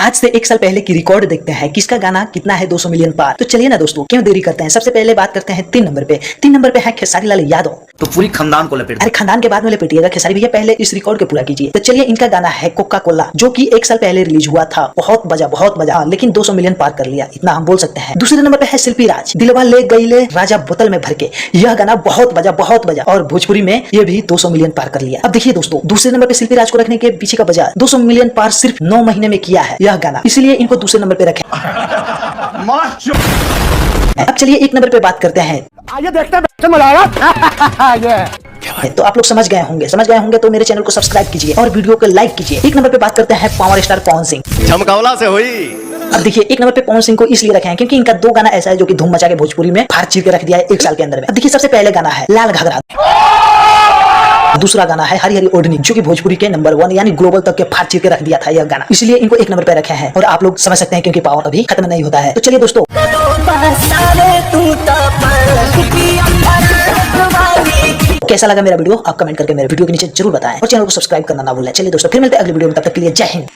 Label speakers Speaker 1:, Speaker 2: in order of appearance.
Speaker 1: आज से एक साल पहले की रिकॉर्ड देखते हैं, किसका गाना कितना है 200 मिलियन पार। तो चलिए ना दोस्तों, क्यों देरी करते हैं, सबसे पहले बात करते हैं 3 नंबर पे। 3 नंबर पे है खेसारी लाल यादव।
Speaker 2: तो पूरी खानदान को लपेट।
Speaker 1: अरे खानदान के बाद में लपेटिएगा खेसारी भैया, पहले इस रिकॉर्ड को पूरा कीजिए। तो चलिए, इनका गाना है कोका कोला, जो कि एक साल पहले रिलीज हुआ था। बहुत बजा लेकिन 200 मिलियन पार कर लिया, इतना हम बोल सकते हैं। दूसरे नंबर पे है शिल्पी राज, दिलवा ले गई ले राजा बोतल में भर के। यह गाना बहुत बजा और भोजपुरी में ये भी 200 मिलियन पार कर लिया। अब देखिए दोस्तों, दूसरे नंबर पे शिल्पी राज को रखने के पीछे का वजह 200 मिलियन पार सिर्फ 9 महीने में किया है यह गाना, इसलिए इनको दूसरे नंबर पे रखें। अब चलिए 1 नंबर पे बात करते हैं।
Speaker 3: आइए देखते हैं मजा आएगा।
Speaker 1: तो आप लोग समझ गए होंगे तो मेरे चैनल को सब्सक्राइब कीजिए और वीडियो को लाइक कीजिए। 1 नंबर पे बात करते हैं पावर स्टार पवन सिंह।
Speaker 2: चमकौला से हुई।
Speaker 1: अब देखिए, 1 नंबर पे पवन सिंह को इसलिए रखे हैं क्योंकि इनका 2 गाना ऐसा है जो कि धूम मचा के भोजपुरी में फाड़ चीर के रख दिया है 1 साल के अंदर में। अब देखिए, सबसे पहले गाना है लाल घाघरा, दूसरा गाना है हरी हरी ओढ़नी, जो कि भोजपुरी के नंबर 1 यानी ग्लोबल तक के फाड़ चीर के रख दिया था यह गाना, इसलिए इनको 1 नंबर पे रखे हैं। और आप लोग समझ सकते हैं क्योंकि पावर अभी खत्म नहीं होता है। तो चलिए दोस्तों, कैसा लगा मेरा वीडियो आप कमेंट करके मेरे वीडियो के नीचे जरूर बताएं और चैनल को सब्सक्राइब करना ना भूलें। चलिए दोस्तों, फिर मिलते हैं अगली वीडियो में, तब तक के लिए जय हिंद।